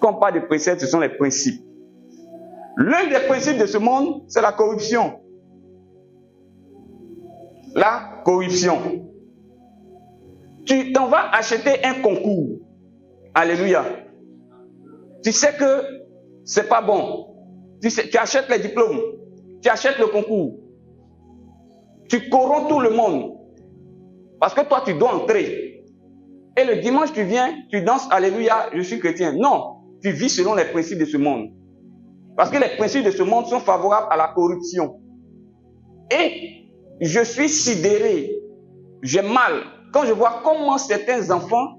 Quand on parle de préceptes, ce sont les principes. L'un des principes de ce monde, c'est la corruption. La corruption. Tu t'en vas acheter un concours. Alléluia. Tu sais que c'est pas bon. Tu achètes les diplômes. Tu achètes le concours. Tu corromps tout le monde. Parce que toi, tu dois entrer. Et le dimanche, tu viens, tu danses, alléluia, je suis chrétien. Non, tu vis selon les principes de ce monde. Parce que les principes de ce monde sont favorables à la corruption. Et je suis sidéré. J'ai mal. Quand je vois comment certains enfants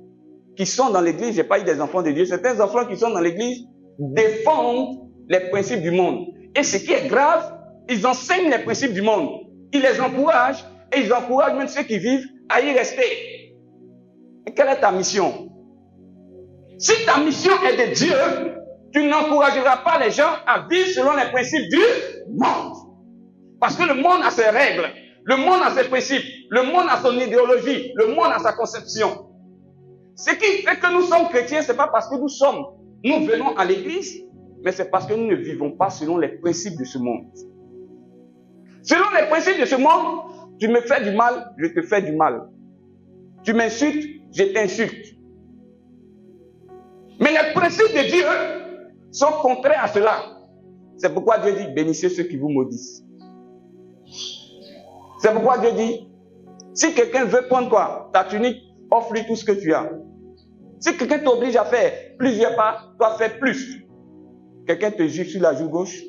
qui sont dans l'église, je n'ai pas eu des enfants de Dieu, certains enfants qui sont dans l'église défendent les principes du monde. Et ce qui est grave, ils enseignent les principes du monde. Ils les encouragent et ils encouragent même ceux qui vivent à y rester. Et quelle est ta mission? Si ta mission est de Dieu, tu n'encourageras pas les gens à vivre selon les principes du monde. Parce que le monde a ses règles, le monde a ses principes, le monde a son idéologie, le monde a sa conception. Ce qui fait que nous sommes chrétiens, ce n'est pas parce que nous venons à l'église, mais c'est parce que nous ne vivons pas selon les principes de ce monde. Selon les principes de ce monde, tu me fais du mal, je te fais du mal. Tu m'insultes, je t'insulte. Mais les principes de Dieu sont contraires à cela. C'est pourquoi Dieu dit, bénissez ceux qui vous maudissent. C'est pourquoi Dieu dit, si quelqu'un veut prendre quoi? Ta tunique, offre-lui tout ce que tu as. Si quelqu'un t'oblige à faire plusieurs pas, toi fais plus. Quelqu'un te gifle sur la joue gauche,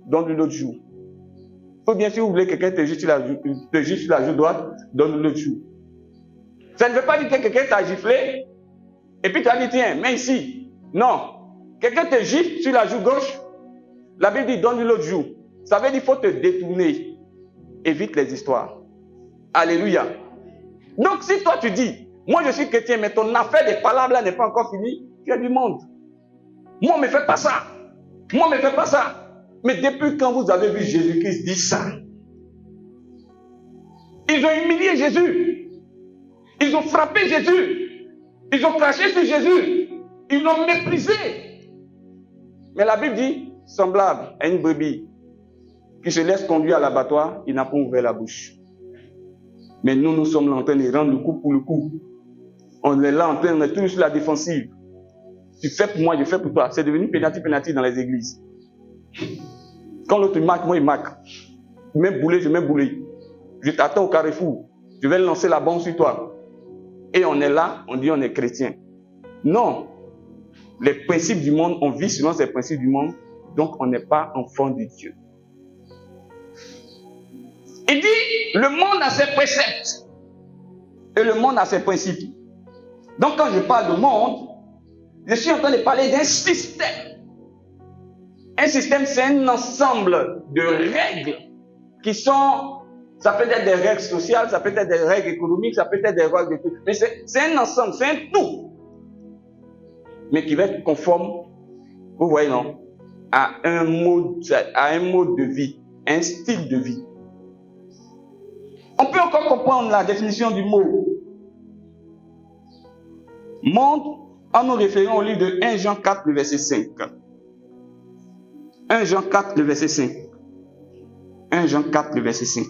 donne-lui l'autre joue. Ou bien si vous voulez quelqu'un te gifle sur la joue droite, donne-lui l'autre joue. Ça ne veut pas dire que quelqu'un t'a giflé, et puis tu as dit, tiens, mets ici. Non. Quelqu'un te gifle sur la joue gauche, la Bible dit, donne-lui l'autre joue. Ça veut dire qu'il faut te détourner. Évite les histoires. Alléluia. Donc si toi tu dis, moi je suis chrétien, mais ton affaire des palabres là n'est pas encore finie, tu as du monde. Moi on ne me fait pas ça. Moi on ne me fait pas ça. Mais depuis quand vous avez vu Jésus-Christ dire ça? Ils ont humilié Jésus. Ils ont frappé Jésus. Ils ont craché sur Jésus. Ils l'ont méprisé. Mais la Bible dit, semblable à une brebis qui se laisse conduire à l'abattoir, il n'a pas ouvert la bouche. Mais nous sommes là en train de rendre le coup pour le coup. On est là en train, on est tous sur la défensive. Tu fais pour moi, je fais pour toi. C'est devenu pénalty dans les églises. Quand l'autre marque, moi il marque. Je mets boulet, je mets boulet. Je t'attends au carrefour. Je vais lancer la bombe sur toi. Et on est là, on dit on est chrétien. Non. Les principes du monde, on vit selon ces principes du monde. Donc on n'est pas enfant de Dieu. Il dit, le monde a ses préceptes. Et le monde a ses principes. Donc quand je parle de monde, je suis en train de parler d'un système. Un système, c'est un ensemble de règles qui sont, ça peut être des règles sociales, ça peut être des règles économiques, ça peut être des règles de tout. Mais c'est un ensemble, c'est un tout. Mais qui va être conforme, vous voyez non, à un mode de vie, un style de vie. On peut encore comprendre la définition du mot monde en nous référant au livre de 1 Jean 4, le verset 5. 1 Jean 4, le verset 5. 1 Jean 4, le verset 5.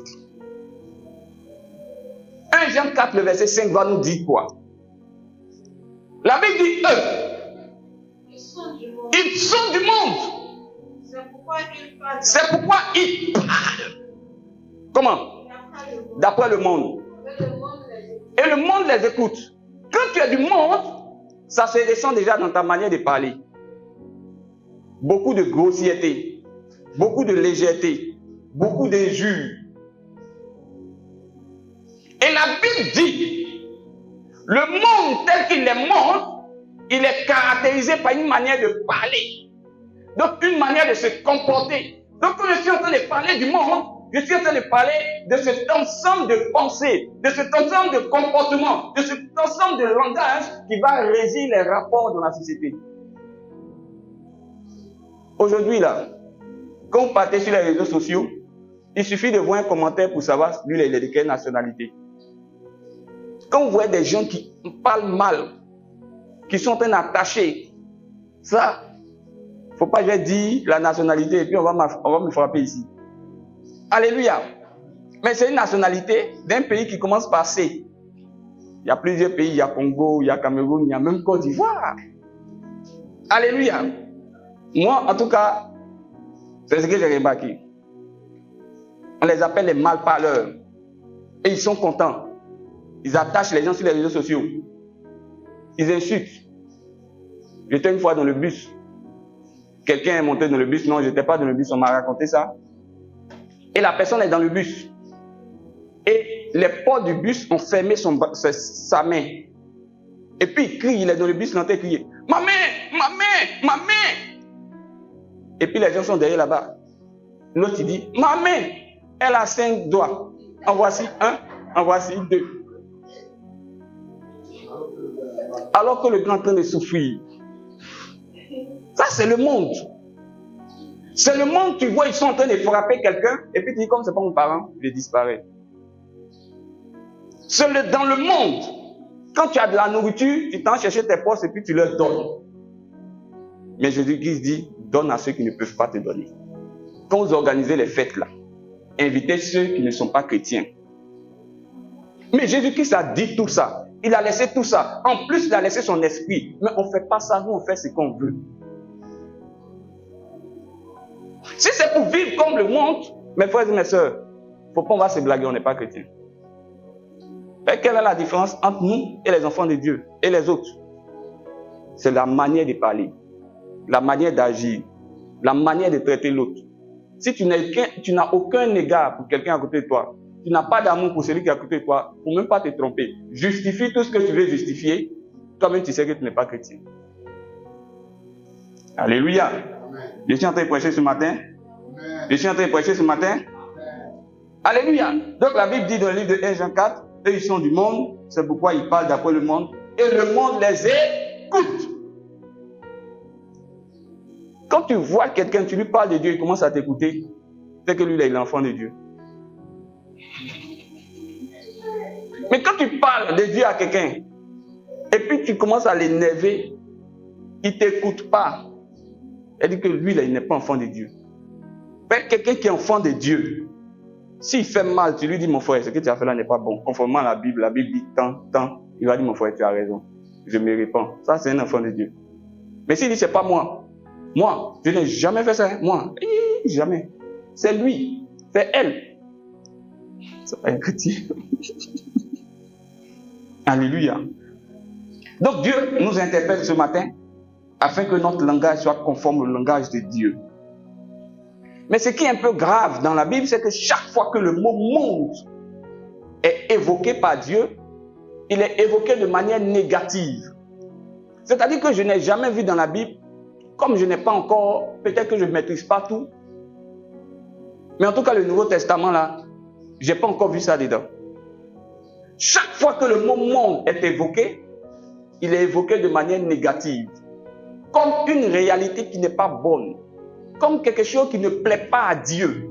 1 Jean 4, le verset 5 va nous dire quoi? La Bible dit eux. Ils sont du monde. C'est pourquoi ils parlent. Comment? D'après le monde. Et le monde les écoute. Quand tu es du monde, ça se ressent déjà dans ta manière de parler. Beaucoup de grossièreté, beaucoup de légèreté, beaucoup d'injures. Et la Bible dit, le monde tel qu'il est monde, il est caractérisé par une manière de parler. Donc une manière de se comporter. Donc quand je suis en train de parler du monde, je suis en train de parler de cet ensemble de pensées, de cet ensemble de comportements, de cet ensemble de langage qui va régir les rapports dans la société. Aujourd'hui, là, quand vous partez sur les réseaux sociaux, il suffit de voir un commentaire pour savoir lui, il est de quelle nationalité. Quand vous voyez des gens qui parlent mal, qui sont en train d'attacher, ça, ne faut pas que je dise la nationalité et puis on va me frapper ici. Alléluia. Mais c'est une nationalité d'un pays qui commence par C. Il y a plusieurs pays, il y a Congo, il y a Cameroun, il y a même Côte d'Ivoire. Alléluia. Moi, en tout cas, c'est ce que j'ai remarqué. On les appelle les malparleurs. Et ils sont contents. Ils attachent les gens sur les réseaux sociaux. Ils insultent. J'étais une fois dans le bus. Quelqu'un est monté dans le bus. Non, je n'étais pas dans le bus, on m'a raconté ça. Et la personne est dans le bus. Et les portes du bus ont fermé sa main. Et puis il crie, il est dans le bus, il entend crier. Ma main, ma main, ma main. Et puis les gens sont derrière là-bas. L'autre il dit, ma main, elle a 5 doigts. En voici 1, en voici 2. Alors que le grand est en train de souffrir. Ça c'est le monde. C'est le monde, tu vois, ils sont en train de frapper quelqu'un. Et puis tu dis, comme c'est pas mon parent, je disparais. C'est dans le monde. Quand tu as de la nourriture, tu t'en cherches tes postes et puis tu leur donnes. Mais Jésus-Christ dit, donne à ceux qui ne peuvent pas te donner. Quand vous organisez les fêtes là, invitez ceux qui ne sont pas chrétiens. Mais Jésus-Christ a dit tout ça. Il a laissé tout ça. En plus, il a laissé son esprit. Mais on ne fait pas ça, nous on fait ce qu'on veut. Si c'est pour vivre comme le monde, mes frères et mes sœurs, il ne faut pas on va se blaguer, on n'est pas chrétien. Mais quelle est la différence entre nous et les enfants de Dieu et les autres? C'est la manière de parler, la manière d'agir, la manière de traiter l'autre. Si tu n'as aucun égard pour quelqu'un à côté de toi, tu n'as pas d'amour pour celui qui est à côté de toi, il ne faut même pas te tromper. Justifie tout ce que tu veux justifier, toi-même tu sais que tu n'es pas chrétien. Alléluia. Amen. Je suis en train de prêcher ce matin. Amen. Je suis en train de prêcher ce matin. Amen. Alléluia. Donc la Bible dit dans le livre de 1 Jean 4, eux ils sont du monde, c'est pourquoi ils parlent d'après le monde, et le monde les écoute. Quand tu vois quelqu'un, tu lui parles de Dieu, il commence à t'écouter, c'est que lui, il est l'enfant de Dieu. Mais quand tu parles de Dieu à quelqu'un, et puis tu commences à l'énerver, il ne t'écoute pas. Elle dit que lui, là, il n'est pas enfant de Dieu. Mais quelqu'un qui est enfant de Dieu, s'il fait mal, tu lui dis, mon frère, ce que tu as fait là n'est pas bon. Conformément à la Bible dit tant, il va dire, mon frère, tu as raison. Je me répands. Ça, c'est un enfant de Dieu. Mais s'il dit, c'est pas moi, je n'ai jamais fait ça, moi, jamais. C'est lui, c'est elle. C'est pas un chrétien. Alléluia. Donc Dieu nous interpelle ce matin afin que notre langage soit conforme au langage de Dieu. Mais ce qui est un peu grave dans la Bible, c'est que chaque fois que le mot monde est évoqué par Dieu, il est évoqué de manière négative. C'est-à-dire que je n'ai jamais vu dans la Bible, comme je n'ai pas encore, peut-être que je ne maîtrise pas tout, mais en tout cas le Nouveau Testament là, je n'ai pas encore vu ça dedans. Chaque fois que le mot monde est évoqué, il est évoqué de manière négative, comme une réalité qui n'est pas bonne, comme quelque chose qui ne plaît pas à Dieu.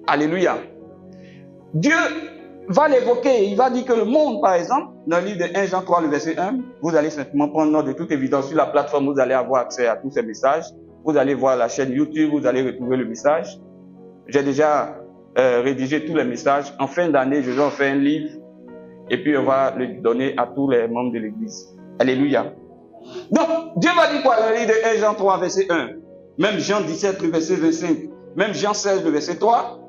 Alléluia. Dieu va l'évoquer, il va dire que le monde, par exemple, dans le livre de 1 Jean 3, le verset 1, vous allez simplement prendre note de toute évidence sur la plateforme, vous allez avoir accès à tous ces messages, vous allez voir la chaîne YouTube, vous allez retrouver le message. J'ai déjà rédigé tous les messages. En fin d'année, je vais en faire un livre et puis on va le donner à tous les membres de l'église. Alléluia. Donc, Dieu va dire quoi dans le livre de 1 Jean 3, verset 1, même Jean 17, le verset 25, même Jean 16, le verset 3,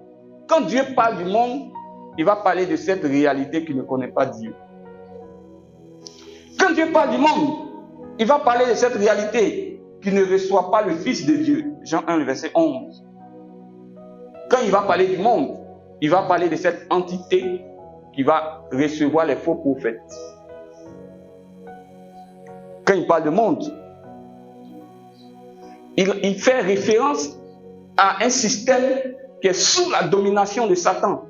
quand Dieu parle du monde, il va parler de cette réalité qui ne connaît pas Dieu. Quand Dieu parle du monde, il va parler de cette réalité qui ne reçoit pas le Fils de Dieu. Jean 1, le verset 11. Quand il va parler du monde, il va parler de cette entité qui va recevoir les faux prophètes. Quand il parle de monde, il fait référence à un système qui est sous la domination de Satan.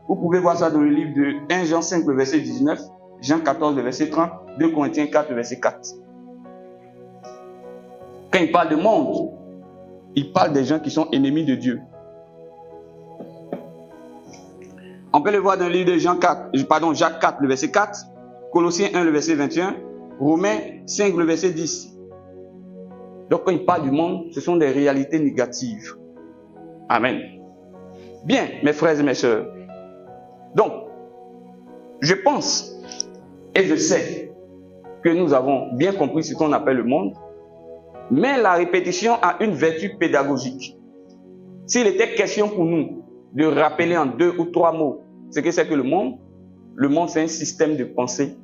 Vous pouvez voir ça dans le livre de 1 Jean 5, le verset 19, Jean 14, le verset 30, 2 Corinthiens 4, le verset 4. Quand il parle de monde, il parle des gens qui sont ennemis de Dieu. On peut le voir dans le livre de Jacques 4, le verset 4, Colossiens 1, le verset 21, Romains 5, le verset 10. Donc quand il parle du monde, ce sont des réalités négatives. Amen. Bien, mes frères et mes sœurs. Donc, je pense et je sais que nous avons bien compris ce qu'on appelle le monde, mais la répétition a une vertu pédagogique. S'il était question pour nous de rappeler en 2 ou 3 mots ce que c'est que le monde c'est un système de pensée,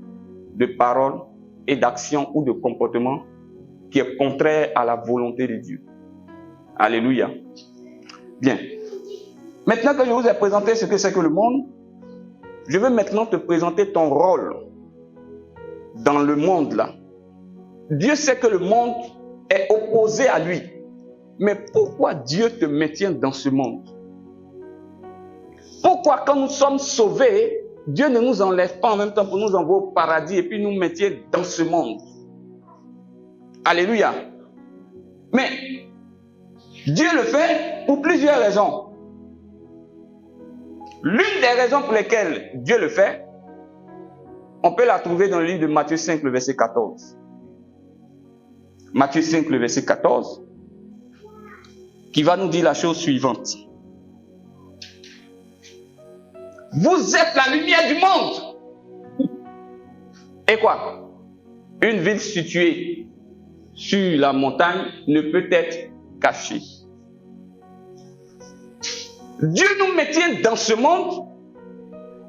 de parole et d'action ou de comportement qui est contraire à la volonté de Dieu. Alléluia. Bien. Maintenant que je vous ai présenté ce que c'est que le monde, je veux maintenant te présenter ton rôle dans le monde là. Dieu sait que le monde est opposé à lui. Mais pourquoi Dieu te maintient dans ce monde? Pourquoi quand nous sommes sauvés, Dieu ne nous enlève pas en même temps pour nous envoyer au paradis et puis nous maintient dans ce monde? Alléluia. Mais Dieu le fait pour plusieurs raisons. L'une des raisons pour lesquelles Dieu le fait, on peut la trouver dans le livre de Matthieu 5, le verset 14. Matthieu 5, le verset 14, qui va nous dire la chose suivante. Vous êtes la lumière du monde. Et quoi? Une ville située sur la montagne ne peut être cachée. Dieu nous maintient dans ce monde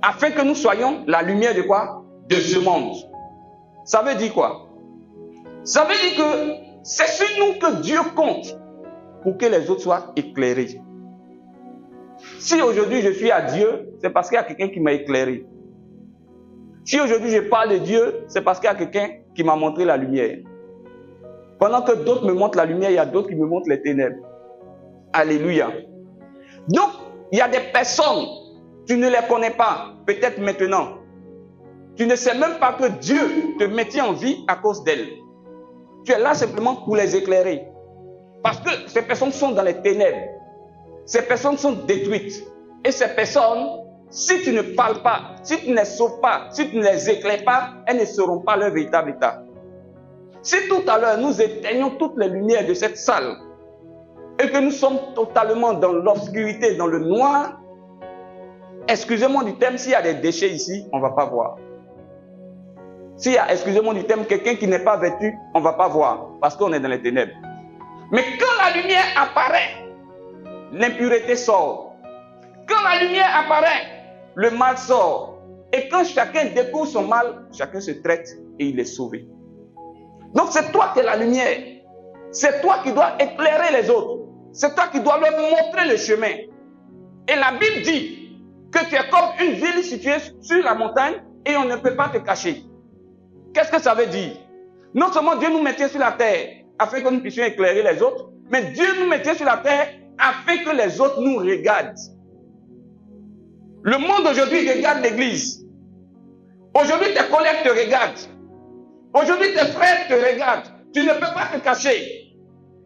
afin que nous soyons la lumière de quoi? De ce monde. Ça veut dire quoi? Ça veut dire que c'est sur nous que Dieu compte pour que les autres soient éclairés. Si aujourd'hui je suis à Dieu, c'est parce qu'il y a quelqu'un qui m'a éclairé. Si aujourd'hui je parle de Dieu, c'est parce qu'il y a quelqu'un qui m'a montré la lumière. Pendant que d'autres me montrent la lumière, il y a d'autres qui me montrent les ténèbres. Alléluia. Donc, il y a des personnes, tu ne les connais pas, peut-être maintenant. Tu ne sais même pas que Dieu te maintient en vie à cause d'elles. Tu es là simplement pour les éclairer. Parce que ces personnes sont dans les ténèbres. Ces personnes sont détruites. Et ces personnes, si tu ne parles pas, si tu ne les sauves pas, si tu ne les éclaires pas, elles ne seront pas leur véritable état. Si tout à l'heure nous éteignons toutes les lumières de cette salle et que nous sommes totalement dans l'obscurité, dans le noir, excusez-moi du terme, s'il y a des déchets ici, on ne va pas voir. S'il y a, excusez-moi du terme, quelqu'un qui n'est pas vêtu, on ne va pas voir parce qu'on est dans les ténèbres. Mais quand la lumière apparaît, l'impureté sort. Quand la lumière apparaît, le mal sort. Et quand chacun découvre son mal, chacun se traite et il est sauvé. Donc c'est toi qui es la lumière. C'est toi qui dois éclairer les autres. C'est toi qui dois leur montrer le chemin. Et la Bible dit que tu es comme une ville située sur la montagne et on ne peut pas te cacher. Qu'est-ce que ça veut dire? Non seulement Dieu nous maintient sur la terre afin que nous puissions éclairer les autres, mais Dieu nous maintient sur la terre afin que les autres nous regardent. Le monde aujourd'hui regarde l'église. Aujourd'hui tes collègues te regardent. Aujourd'hui tes frères te regardent. Tu ne peux pas te cacher.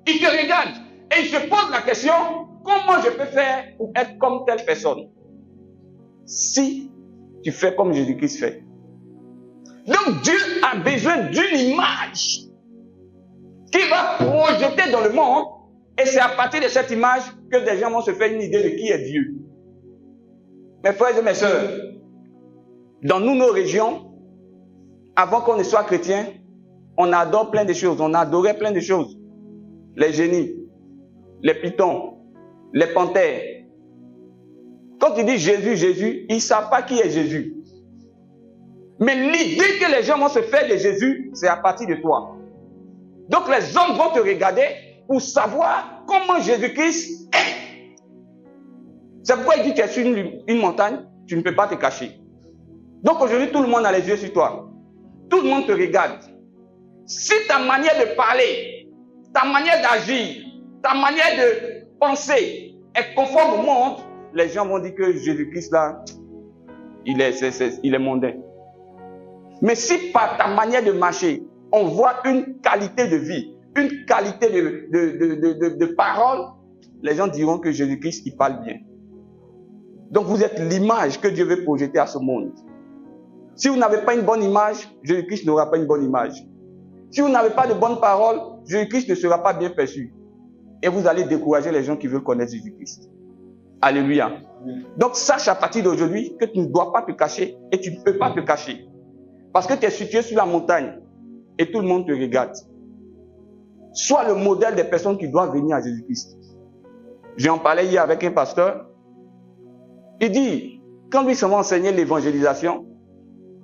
Ils te regardent et ils se posent la question, comment je peux faire pour être comme telle personne? Si tu fais comme Jésus-Christ fait. Donc Dieu a besoin d'une image qui va projeter dans le monde et c'est à partir de cette image que des gens vont se faire une idée de qui est Dieu. Mes frères et mes sœurs, dans nos régions, avant qu'on ne soit chrétien, on adore plein de choses, on adorait plein de choses. Les génies, les pitons, les panthères. Quand tu dis Jésus, Jésus, ils ne savent pas qui est Jésus. Mais l'idée que les gens vont se faire de Jésus, c'est à partir de toi. Donc les hommes vont te regarder pour savoir comment Jésus-Christ est. C'est pourquoi il dit que tu es sur une montagne, tu ne peux pas te cacher. Donc aujourd'hui, tout le monde a les yeux sur toi. Tout le monde te regarde. Si ta manière de parler, ta manière d'agir, ta manière de penser est conforme au monde, les gens vont dire que Jésus-Christ là, il est mondain. Mais si par ta manière de marcher, on voit une qualité de vie, une qualité de parole, les gens diront que Jésus-Christ, il parle bien. Donc vous êtes l'image que Dieu veut projeter à ce monde. Si vous n'avez pas une bonne image, Jésus-Christ n'aura pas une bonne image. Si vous n'avez pas de bonnes paroles, Jésus-Christ ne sera pas bien perçu. Et vous allez décourager les gens qui veulent connaître Jésus-Christ. Alléluia. Donc sache à partir d'aujourd'hui que tu ne dois pas te cacher et tu ne peux pas te cacher. Parce que tu es situé sur la montagne et tout le monde te regarde. Sois le modèle des personnes qui doivent venir à Jésus-Christ. J'en parlais hier avec un pasteur. Il dit, quand lui s'en va enseigner l'évangélisation,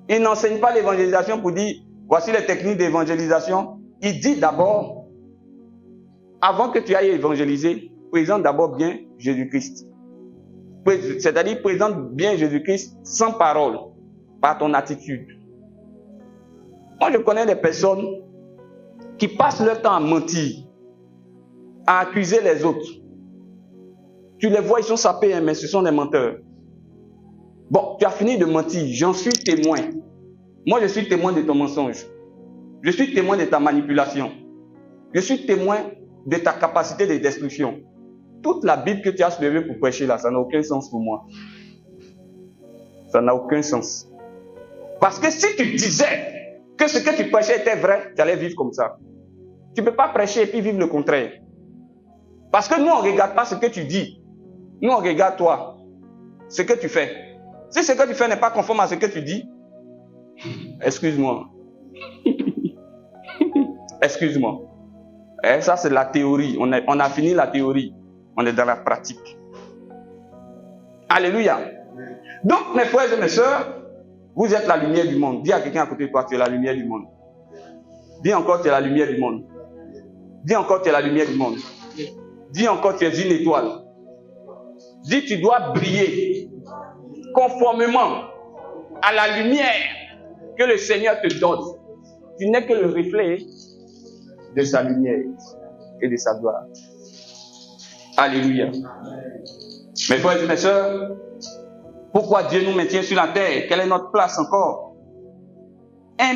il n'enseigne pas l'évangélisation pour dire, voici les techniques d'évangélisation. Il dit d'abord, avant que tu ailles évangéliser, présente d'abord bien Jésus-Christ. C'est-à-dire, présente bien Jésus-Christ sans parole, par ton attitude. Moi, je connais des personnes qui passent leur temps à mentir, à accuser les autres. Tu les vois, ils sont sapés, mais ce sont des menteurs. Bon, tu as fini de mentir, j'en suis témoin. Moi, je suis témoin de ton mensonge. Je suis témoin de ta manipulation. Je suis témoin de ta capacité de destruction. Toute la Bible que tu as soulevée pour prêcher là, ça n'a aucun sens pour moi. Ça n'a aucun sens. Parce que si tu disais que ce que tu prêchais était vrai, tu allais vivre comme ça. Tu ne peux pas prêcher et puis vivre le contraire. Parce que nous, on ne regarde pas ce que tu dis. Nous, on regarde toi, ce que tu fais. Si ce que tu fais n'est pas conforme à ce que tu dis, excuse-moi. Excuse-moi. Et ça, c'est la théorie. On a fini la théorie. On est dans la pratique. Alléluia. Donc, mes frères et mes sœurs, vous êtes la lumière du monde. Dis à quelqu'un à côté de toi, tu es la lumière du monde. Dis encore, tu es la lumière du monde. Dis encore, tu es la lumière du monde. Dis encore, tu es une étoile. Dis, tu dois briller conformément à la lumière que le Seigneur te donne. Tu n'es que le reflet de sa lumière et de sa gloire. Alléluia. Mes frères et mes sœurs, pourquoi Dieu nous maintient sur la terre? Quelle est notre place encore? 1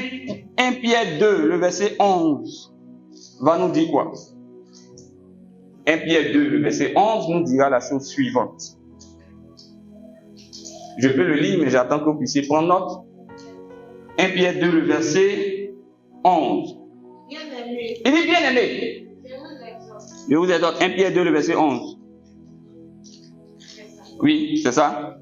Pierre 2, le verset 11, va nous dire quoi? 1 Pierre 2, le verset 11 nous dira la chose suivante. Je peux le lire, mais j'attends que vous puissiez prendre note. 1 Pierre 2, le verset 11. Bien-aimé. Il dit bien-aimé. Je vous exhorte. 1 Pierre 2, le verset 11. Oui, c'est ça.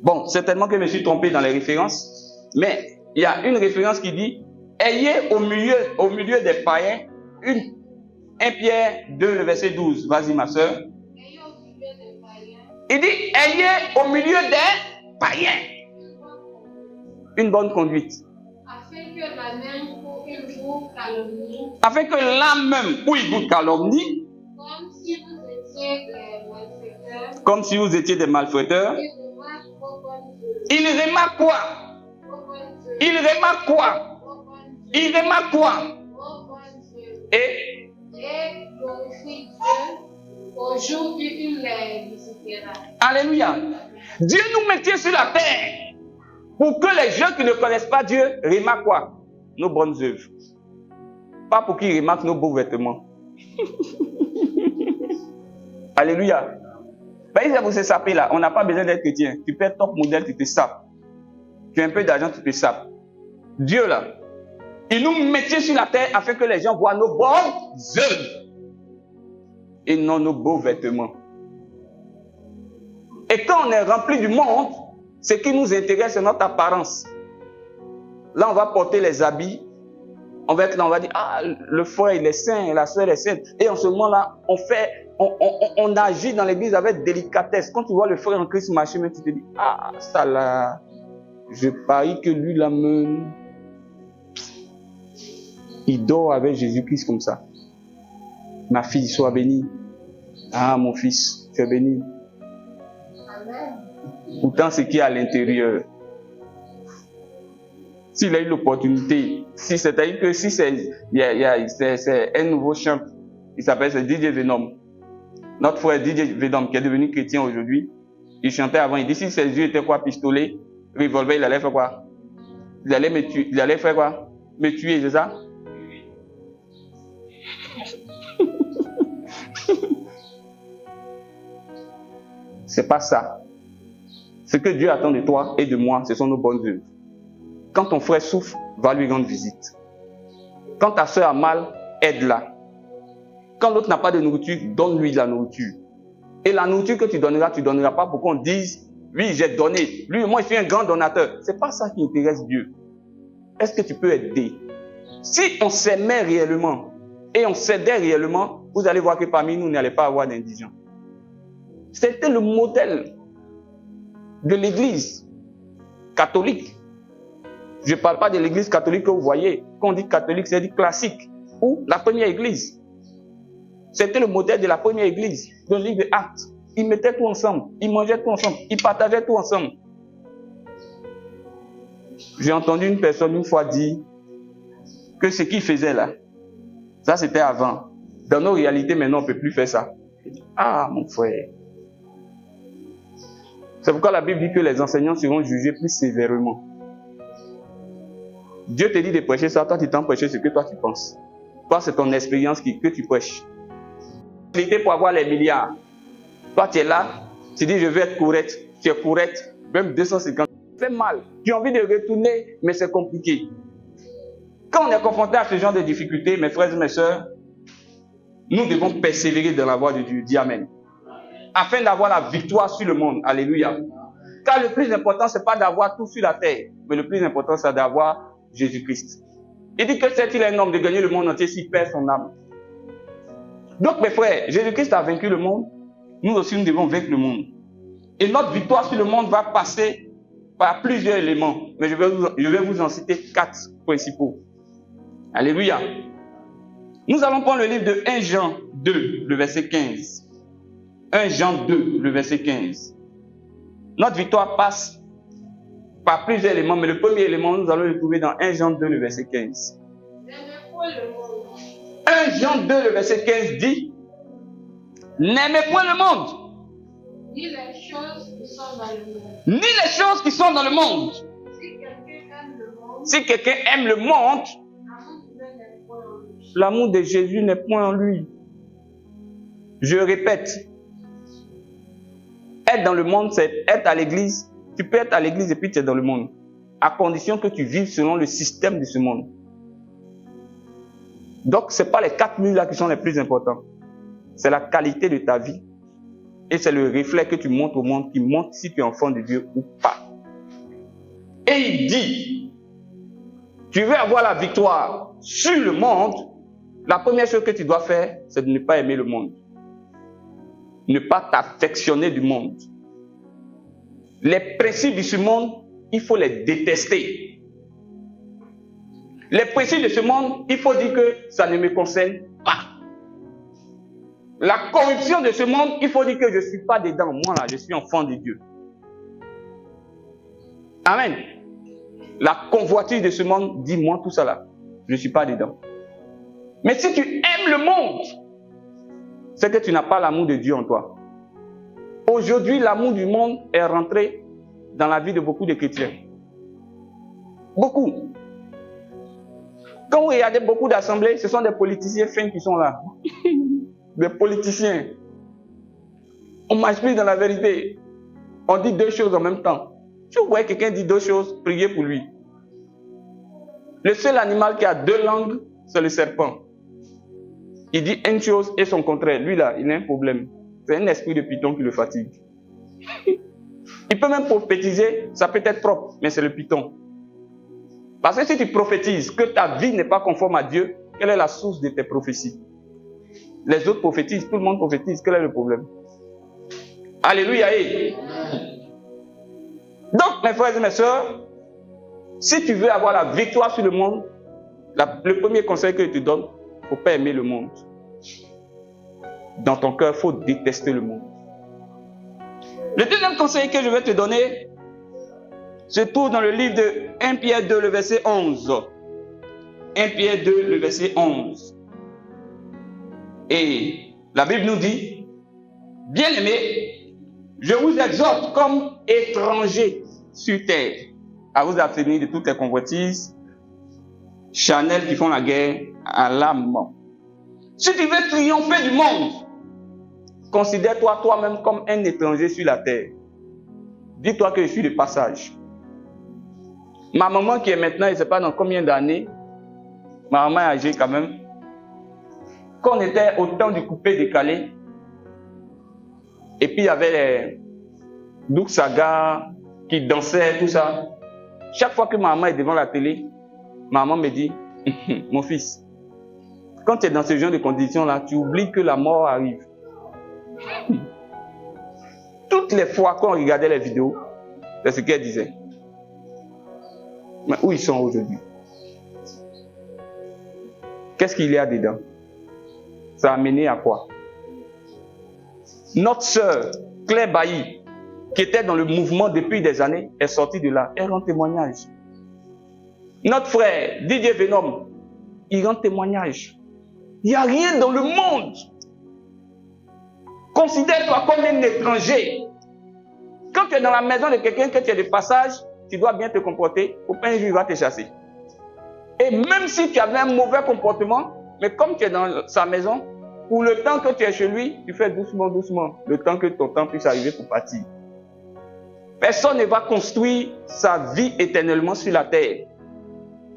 Bon, certainement que je me suis trompé dans les références, mais il y a une référence qui dit ayez au milieu des païens 1 Pierre 2, le verset 12. Vas-y, ma soeur. Il dit ayez au milieu des païens une bonne conduite. Afin que la même où il vous calomnie. Afin que là même où il vous calomnie. Comme si vous étiez des malfaiteurs. Il remarque quoi? Il remarque quoi? Il remarque quoi? Et glorifie Dieu au jour où il les visitera. Alléluia. Dieu nous mettait sur la terre pour que les gens qui ne connaissent pas Dieu remarquent quoi? Nos bonnes œuvres. Pas pour qu'ils remarquent nos beaux vêtements. Alléluia. Ben, vous se saper là. On n'a pas besoin d'être chrétien. Tu peux être top modèle, tu te sapes. Tu as un peu d'argent, tu te sapes. Dieu là, il nous mettait sur la terre afin que les gens voient nos bonnes œuvres et non nos beaux vêtements. Et quand on est rempli du monde, ce qui nous intéresse, c'est notre apparence. Là, on va porter les habits. On va être là, on va dire, ah, le frère, il est saint, la soeur est sainte. Et en ce moment-là, on agit dans l'église avec délicatesse. Quand tu vois le frère en Christ marcher, tu te dis, ah, ça là, je parie que lui, là, même, il dort avec Jésus-Christ comme ça. Ma fille, sois bénie. Ah, mon fils, tu es béni. Amen. Pourtant, ce qui est à l'intérieur, s'il a eu l'opportunité, c'est-à-dire que si c'est un nouveau chant, il s'appelle DJ Venom. Notre frère DJ Venom, qui est devenu chrétien aujourd'hui, il chantait avant, il dit si ses yeux étaient quoi, pistolet, revolver, il allait faire quoi? Il allait me tuer, il allait faire quoi? Me tuer, c'est ça? C'est pas ça. Ce que Dieu attend de toi et de moi, ce sont nos bonnes œuvres. Quand ton frère souffre, va lui rendre visite. Quand ta soeur a mal, aide-la. Quand l'autre n'a pas de nourriture, donne-lui de la nourriture. Et la nourriture que tu donneras pas pour qu'on dise, oui, j'ai donné. Lui, moi, je suis un grand donateur. C'est pas ça qui intéresse Dieu. Est-ce que tu peux aider? Si on s'aimait réellement et on s'aidait réellement, vous allez voir que parmi nous, il n'allait pas avoir d'indigents. C'était le modèle de l'église catholique. Je ne parle pas de l'église catholique que vous voyez. Quand on dit catholique, c'est dit classique. Ou la première église. C'était le modèle de la première église, dans le livre des Actes. Ils mettaient tout ensemble, ils mangeaient tout ensemble, ils partageaient tout ensemble. J'ai entendu une personne une fois dire que ce qu'ils faisaient là, ça c'était avant. Dans nos réalités maintenant, on ne peut plus faire ça. Ah mon frère. C'est pourquoi la Bible dit que les enseignants seront jugés plus sévèrement. Dieu te dit de prêcher ça, toi tu t'en prêches ce que toi tu penses. Toi c'est ton expérience que tu prêches. Pour avoir les milliards. Toi tu es là, tu dis je vais être correct, tu es correct, même 250. C'est mal, tu as envie de retourner, mais c'est compliqué. Quand on est confronté à ce genre de difficultés, mes frères et mes sœurs, nous devons persévérer dans la voie de Dieu. Dis Amen. Afin d'avoir la victoire sur le monde. Alléluia. Car le plus important, ce n'est pas d'avoir tout sur la terre, mais le plus important, c'est d'avoir Jésus-Christ. Il dit que c'est-il un homme de gagner le monde entier s'il perd son âme. Donc mes frères, Jésus-Christ a vaincu le monde. Nous aussi, nous devons vaincre le monde. Et notre victoire sur le monde va passer par plusieurs éléments. Mais je vais vous en citer 4 principaux. Alléluia. Nous allons prendre le livre de 1 Jean 2, le verset 15. 1 Jean 2, le verset 15. Notre victoire passe par plusieurs éléments, mais le premier élément, nous allons le trouver dans 1 Jean 2, le verset 15. 1 Jean 2, le verset 15 dit: n'aimez point le monde, ni les choses qui sont dans le monde. Ni les choses qui sont dans le monde. Si quelqu'un aime le monde, Si quelqu'un aime le monde, l'amour de Dieu n'est point en lui. l'amour de Jésus n'est point en lui. Je répète, être dans le monde, c'est être à l'église. Tu peux être à l'église et puis tu es dans le monde, à condition que tu vives selon le système de ce monde. Donc, ce n'est pas les 4 murs là qui sont les plus importants. C'est la qualité de ta vie. Et c'est le reflet que tu montres au monde qui montre si tu es enfant de Dieu ou pas. Et il dit, tu veux avoir la victoire sur le monde, la première chose que tu dois faire, c'est de ne pas aimer le monde. Ne pas t'affectionner du monde. Les principes de ce monde, il faut les détester. Les principes de ce monde, il faut dire que ça ne me concerne pas. La corruption de ce monde, il faut dire que je ne suis pas dedans. Moi là, je suis enfant de Dieu. Amen. La convoitise de ce monde, dis-moi tout ça là. Je ne suis pas dedans. Mais si tu aimes le monde, c'est que tu n'as pas l'amour de Dieu en toi. Aujourd'hui, l'amour du monde est rentré dans la vie de beaucoup de chrétiens. Beaucoup. Quand vous regardez beaucoup d'assemblées, ce sont des politiciens fins qui sont là. Des politiciens. On ne marche plus dans la vérité. On dit 2 choses en même temps. Si vous voyez quelqu'un dit 2 choses, priez pour lui. Le seul animal qui a 2 langues, c'est le serpent. Il dit une chose et son contraire. Lui là, il a un problème. C'est un esprit de python qui le fatigue. Il peut même prophétiser, ça peut être propre, mais c'est le python. Parce que si tu prophétises que ta vie n'est pas conforme à Dieu, quelle est la source de tes prophéties? Les autres prophétisent, tout le monde prophétise, quel est le problème? Alléluia. Donc, mes frères et mes sœurs, si tu veux avoir la victoire sur le monde, le premier conseil que je te donne, il ne faut pas aimer le monde. Dans ton cœur, il faut détester le monde. Le deuxième conseil que je vais te donner se trouve dans le livre de 1 Pierre 2, le verset 11. 1 Pierre 2, le verset 11. Et la Bible nous dit, bien-aimés, je vous exhorte comme étrangers sur terre à vous abstenir de toutes les convoitises charnelles qui font la guerre à l'âme. Si tu veux triompher du monde, considère-toi toi-même comme un étranger sur la terre. Dis-toi que je suis de passage. Ma maman qui est maintenant, je ne sais pas dans combien d'années, ma maman est âgée quand même. quand on était au temps du coupé-décalé, et puis il y avait les Doug Saga qui dansaient, tout ça. Chaque fois que maman est devant la télé, maman me dit, mon fils, quand tu es dans ce genre de conditions-là, tu oublies que la mort arrive. Toutes les fois qu'on regardait les vidéos, c'est ce qu'elle disait. Mais où ils sont aujourd'hui? Qu'est-ce qu'il y a dedans? Ça a mené à quoi? Notre sœur, Claire Bailly, qui était dans le mouvement depuis des années, est sortie de là. Elle rend témoignage. Notre frère, Didier Venom, il rend témoignage. Il n'y a rien dans le monde. Considère-toi comme un étranger. Quand tu es dans la maison de quelqu'un, que tu es de passage, tu dois bien te comporter. Au pas un jour, il va te chasser. Et même si tu avais un mauvais comportement, mais comme tu es dans sa maison, pour le temps que tu es chez lui, tu fais doucement, doucement, le temps que ton temps puisse arriver pour partir. Personne ne va construire sa vie éternellement sur la terre.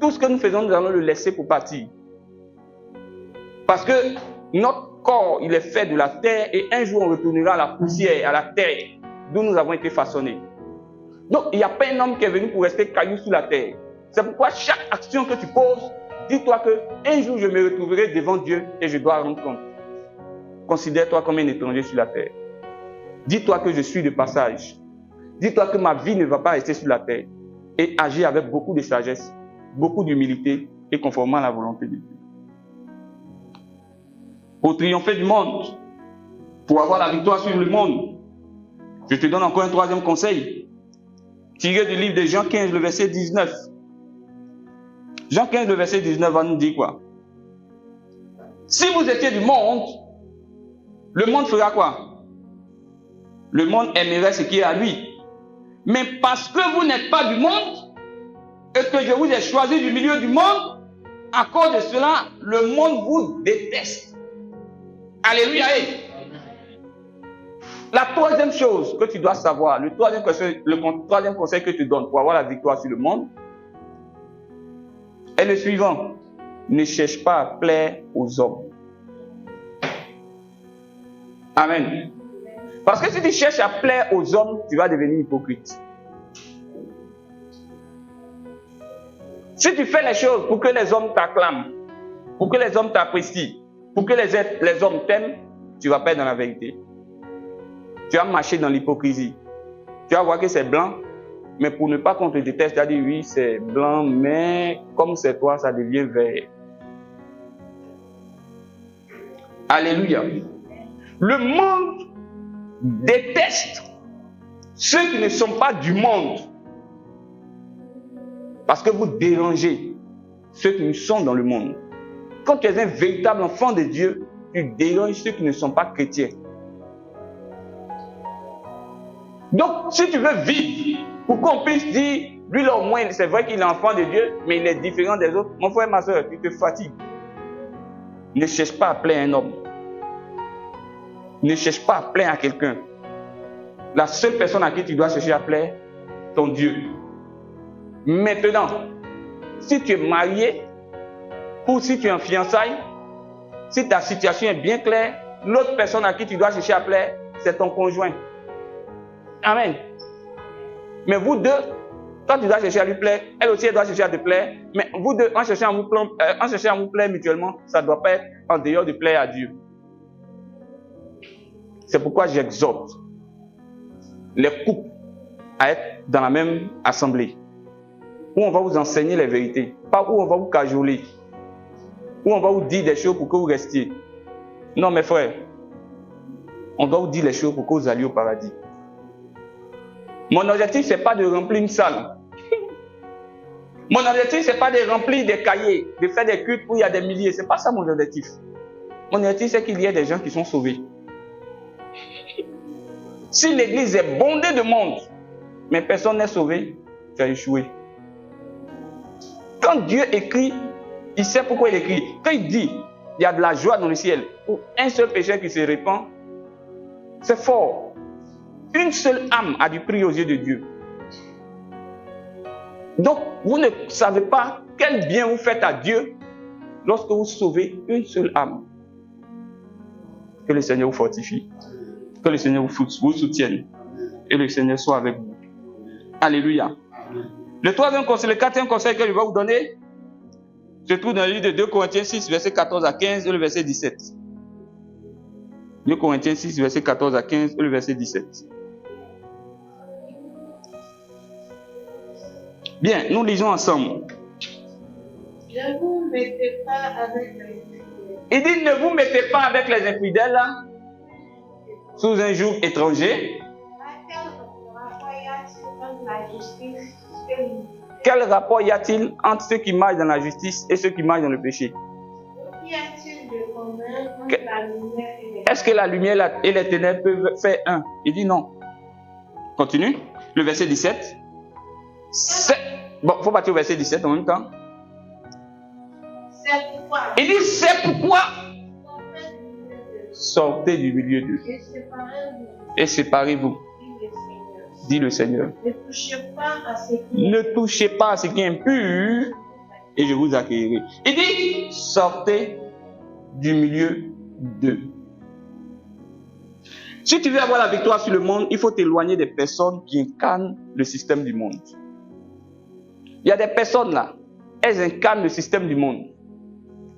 Tout ce que nous faisons, nous allons le laisser pour partir. Parce que notre corps, il est fait de la terre et un jour on retournera à la poussière, à la terre, d'où nous avons été façonnés. Donc, il n'y a pas un homme qui est venu pour rester caillou sur la terre. C'est pourquoi chaque action que tu poses, dis-toi qu'un jour je me retrouverai devant Dieu et je dois rendre compte. Considère-toi comme un étranger sur la terre. Dis-toi que je suis de passage. Dis-toi que ma vie ne va pas rester sur la terre. Et agis avec beaucoup de sagesse, beaucoup d'humilité et conformément à la volonté de Dieu. Pour triompher du monde, pour avoir la victoire sur le monde, je te donne encore un troisième conseil, tiré du livre de Jean 15, le verset 19. Jean 15, le verset 19 va nous dire quoi? Si vous étiez du monde, le monde fera quoi? Le monde aimerait ce qui est à lui. Mais parce que vous n'êtes pas du monde, et que je vous ai choisi du milieu du monde, à cause de cela, le monde vous déteste. Alléluia. La troisième chose que tu dois savoir, le troisième conseil que tu donnes pour avoir la victoire sur le monde, est le suivant. Ne cherche pas à plaire aux hommes. Amen. Parce que si tu cherches à plaire aux hommes, tu vas devenir hypocrite. Si tu fais les choses pour que les hommes t'acclament, pour que les hommes t'apprécient, pour que les hommes t'aiment, tu vas perdre dans la vérité. Tu vas marcher dans l'hypocrisie. Tu vas voir que c'est blanc, mais pour ne pas qu'on te déteste, tu vas dire oui, c'est blanc, mais comme c'est toi, ça devient vert. Alléluia. Le monde déteste ceux qui ne sont pas du monde. Parce que vous dérangez ceux qui sont dans le monde. Quand tu es un véritable enfant de Dieu, tu déranges ceux qui ne sont pas chrétiens. Donc, si tu veux vivre, pour qu'on puisse dire, lui là au moins, c'est vrai qu'il est enfant de Dieu, mais il est différent des autres. Mon frère, ma soeur, tu te fatigues. Ne cherche pas à plaire un homme. Ne cherche pas à plaire à quelqu'un. La seule personne à qui tu dois chercher à plaire, ton Dieu. Maintenant, si tu es marié, ou si tu es en fiançailles, si ta situation est bien claire, l'autre personne à qui tu dois chercher à plaire, c'est ton conjoint. Amen. Mais vous deux, toi tu dois chercher à lui plaire, elle aussi elle doit chercher à te plaire, mais vous deux, en cherchant à vous plaire mutuellement, ça ne doit pas être en dehors de plaire à Dieu. C'est pourquoi j'exhorte les couples à être dans la même assemblée, où on va vous enseigner les vérités, pas où on va vous cajoler, où on va vous dire des choses pour que vous restiez. Non mes frères, on doit vous dire les choses pour que vous alliez au paradis. Mon objectif, ce n'est pas de remplir une salle. Mon objectif, ce n'est pas de remplir des cahiers, de faire des cultes où il y a des milliers. Ce n'est pas ça mon objectif. Mon objectif, c'est qu'il y ait des gens qui sont sauvés. Si l'église est bondée de monde, mais personne n'est sauvé, tu as échoué. Quand Dieu écrit, il sait pourquoi il écrit. Quand il dit, il y a de la joie dans le ciel, pour un seul péché qui se répand, c'est fort. Une seule âme a du prix aux yeux de Dieu. Donc, vous ne savez pas quel bien vous faites à Dieu lorsque vous sauvez une seule âme. Que le Seigneur vous fortifie. Que le Seigneur vous soutienne. Et le Seigneur soit avec vous. Alléluia. Le troisième conseil, le quatrième conseil que je vais vous donner se trouve dans le livre de 2 Corinthiens 6, verset 14 à 15 et le verset 17. 2 Corinthiens 6, verset 14 à 15 et le verset 17. Bien, nous lisons ensemble. Ne vous mettez pas avec les infidèles. Il dit, ne vous mettez pas avec les infidèles là, sous un joug étranger. Quel rapport y a-t-il entre ceux qui marchent dans la justice et ceux qui marchent dans le péché? Qu'y a-t-il de commun entre la lumière et les Est-ce que la lumière et les ténèbres peuvent faire un? Il dit non. Continue. Le verset 17. Bon, il faut partir au verset 17 en même temps. C'est pourquoi Il dit, c'est pourquoi sortez du milieu d'eux sortez du milieu d'eux et séparez-vous, et séparez-vous, dit le Seigneur. dit le Seigneur. Ne touchez pas à ce qui Ne touchez pas à ce qui est impur et je vous accueillerai. Il dit, sortez du milieu d'eux. Si tu veux avoir la victoire sur le monde, il faut t'éloigner des personnes qui incarnent le système du monde. Il y a des personnes là, elles incarnent le système du monde.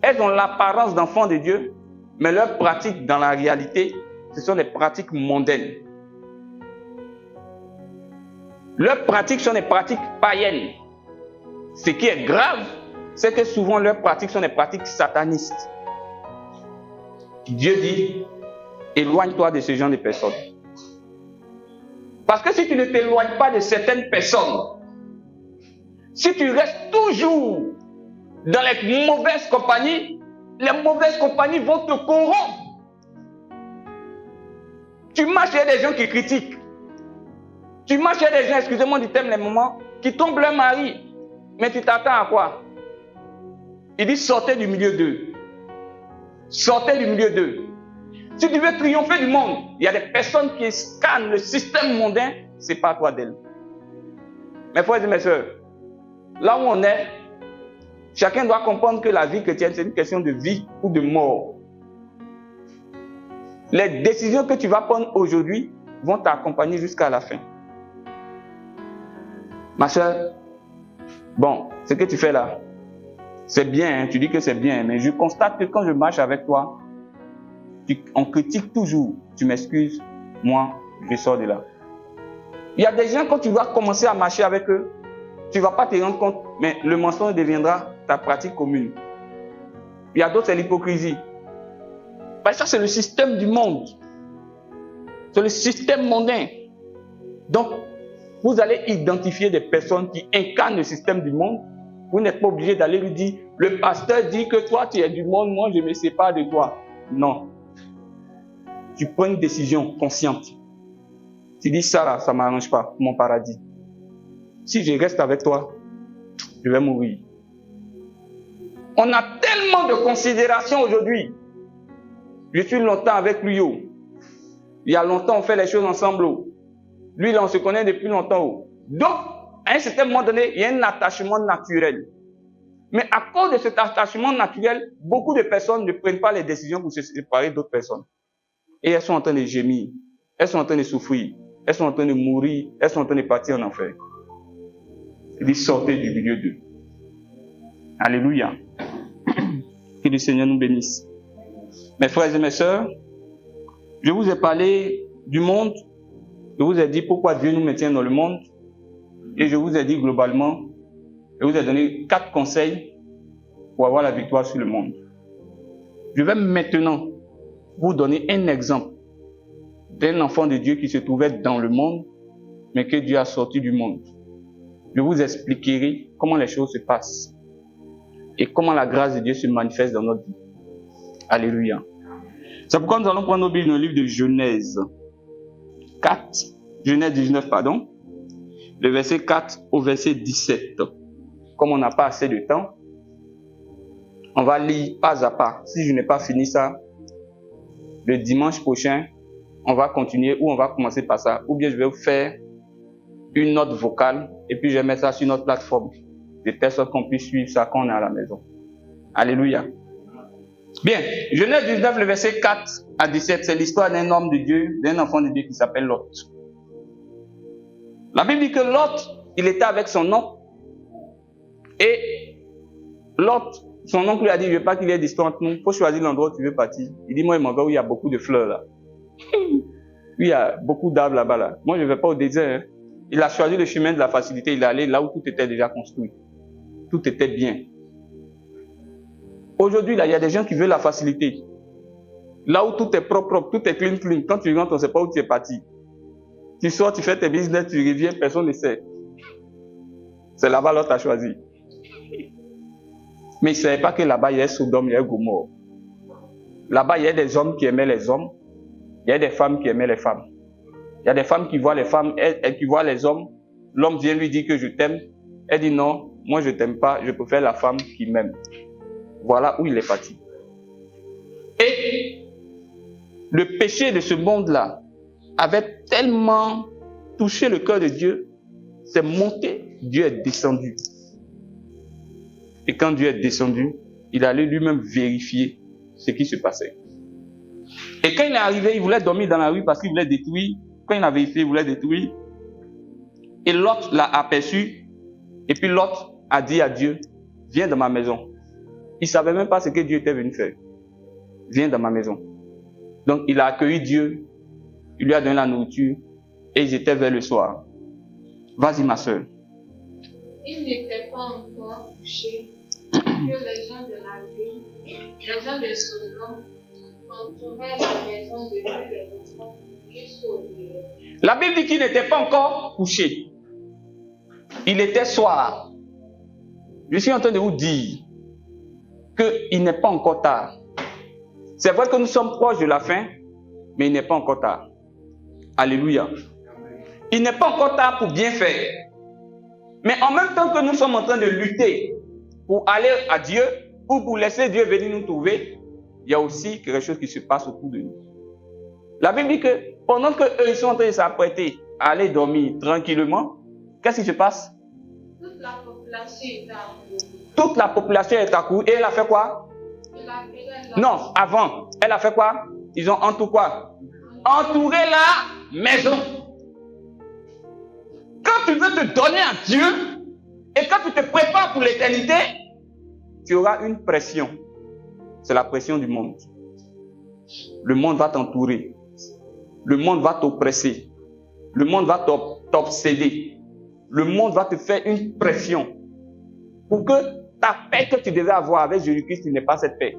Elles ont l'apparence d'enfants de Dieu, mais leurs pratiques dans la réalité, ce sont des pratiques mondaines. Leurs pratiques sont des pratiques païennes. Ce qui est grave, c'est que souvent leurs pratiques sont des pratiques satanistes. Dieu dit, éloigne-toi de ce genre de personnes. Parce que si tu ne t'éloignes pas de certaines personnes, si tu restes toujours dans les mauvaises compagnies vont te corrompre. Tu marches chez des gens qui critiquent. Tu marches chez des gens, excusez-moi du terme, les moments, qui tombent leur mari. Mais tu t'attends à quoi? Il dit sortez du milieu d'eux. Sortez du milieu d'eux. Si tu veux triompher du monde, il y a des personnes qui scannent le système mondain, c'est pas toi d'elles. Mes frères et mes sœurs, là où on est, chacun doit comprendre que la vie chrétienne, c'est une question de vie ou de mort. Les décisions que tu vas prendre aujourd'hui vont t'accompagner jusqu'à la fin. Ma sœur, bon, ce que tu fais là, c'est bien, hein, tu dis que c'est bien, mais je constate que quand je marche avec toi, on critique toujours. Tu m'excuses, moi, je sors de là. Il y a des gens, quand tu vas commencer à marcher avec eux, tu ne vas pas te rendre compte, mais le mensonge deviendra ta pratique commune. Il y a d'autres, c'est l'hypocrisie. Ben, ça, c'est le système du monde. C'est le système mondain. Donc, vous allez identifier des personnes qui incarnent le système du monde. Vous n'êtes pas obligé d'aller lui dire, le pasteur dit que toi, tu es du monde, moi, je me sépare de toi. Non. Tu prends une décision consciente. Tu dis, ça là, ça ne m'arrange pas, mon paradis. Si je reste avec toi, je vais mourir. On a tellement de considération aujourd'hui. Je suis longtemps avec lui. Oh. Il y a longtemps, on fait les choses ensemble. Oh. Lui, là, on se connaît depuis longtemps. Oh. Donc, à un certain moment donné, il y a un attachement naturel. Mais à cause de cet attachement naturel, beaucoup de personnes ne prennent pas les décisions pour se séparer d'autres personnes. Et elles sont en train de gémir. Elles sont en train de souffrir. Elles sont en train de mourir. Elles sont en train de partir en enfer. Il dit, sortez du milieu d'eux. Alléluia. Que le Seigneur nous bénisse. Mes frères et mes sœurs, je vous ai parlé du monde. Je vous ai dit pourquoi Dieu nous maintient dans le monde. Et je vous ai dit globalement, je vous ai donné 4 conseils pour avoir la victoire sur le monde. Je vais maintenant vous donner un exemple d'un enfant de Dieu qui se trouvait dans le monde, mais que Dieu a sorti du monde. Je vous expliquerai comment les choses se passent et comment la grâce de Dieu se manifeste dans notre vie. Alléluia. C'est pourquoi nous allons prendre nos Bibles dans le livre de Genèse 4, Genèse 19, pardon, le verset 4 au verset 17. Comme on n'a pas assez de temps, on va lire pas à pas. Si je n'ai pas fini ça, le dimanche prochain, on va continuer ou on va commencer par ça. Ou bien je vais vous faire une note vocale et puis je vais mettre ça sur notre plateforme de telle sorte qu'on puisse suivre ça quand on est à la maison. Alléluia. Bien, Genèse 19, le verset 4 à 17, c'est l'histoire d'un homme de Dieu, d'un enfant de Dieu qui s'appelle Lot. La Bible dit que Lot, il était avec son oncle. Et Lot, son oncle lui a dit, je ne veux pas qu'il y ait d'histoire entre nous, il faut choisir l'endroit où tu veux partir. Il dit, moi, il m'en va où il y a beaucoup de fleurs là. Il y a beaucoup d'arbres là-bas là. Moi, je ne vais pas au désert. Hein. Il a choisi le chemin de la facilité, il est allé là où tout était déjà construit. Tout était bien. Aujourd'hui, là, il y a des gens qui veulent la facilité. Là où tout est propre, tout est clean. Quand tu rentres, on ne sait pas où tu es parti. Tu sors, tu fais tes business, tu reviens, personne ne sait. C'est là-bas l'autre a choisi. Mais il ne savait pas que là-bas, il y a Sodome, il y a Gomorrhe. Là-bas, il y a des hommes qui aimaient les hommes. Il y a des femmes qui aimaient les femmes. Il y a des femmes qui voient les femmes, elles qui voient les hommes. L'homme vient lui dire que je t'aime. Elle dit non, moi je ne t'aime pas, je préfère la femme qui m'aime. Voilà où il est parti. Et le péché de ce monde-là avait tellement touché le cœur de Dieu, c'est monté, Dieu est descendu. Et quand Dieu est descendu, il allait lui-même vérifier ce qui se passait. Et quand il est arrivé, il voulait dormir dans la rue parce qu'il voulait détruire. Quand il a vérifié, il voulait détruire. Et Lot l'a aperçu. Et puis Lot a dit à Dieu, viens dans ma maison. Il ne savait même pas ce que Dieu était venu faire. Viens dans ma maison. Donc il a accueilli Dieu. Il lui a donné la nourriture. Et ils étaient vers le soir. Vas-y ma soeur. Il n'était pas encore couché que les gens de la ville, les gens de Sodome, entouraient la maison de Dieu les enfants jusqu'au dehors. La Bible dit qu'il n'était pas encore couché. Il était soir. Je suis en train de vous dire qu'il n'est pas encore tard. C'est vrai que nous sommes proches de la fin, mais il n'est pas encore tard. Alléluia. Il n'est pas encore tard pour bien faire. Mais en même temps que nous sommes en train de lutter pour aller à Dieu ou pour laisser Dieu venir nous trouver, il y a aussi quelque chose qui se passe autour de nous. La Bible dit que pendant qu'eux ils sont en train de s'apprêter à aller dormir tranquillement, qu'est-ce qui se passe? Toute la population est accourue. Toute la population est accourue et elle a fait quoi? Non, avant, elle a fait quoi? Ils ont entouré quoi? Entouré la maison. Quand tu veux te donner à Dieu et quand tu te prépares pour l'éternité, tu auras une pression. C'est la pression du monde. Le monde va t'entourer. Le monde va t'oppresser. Le monde va t'obséder. Le monde va te faire une pression pour que ta paix que tu devais avoir avec Jésus-Christ n'ait pas cette paix.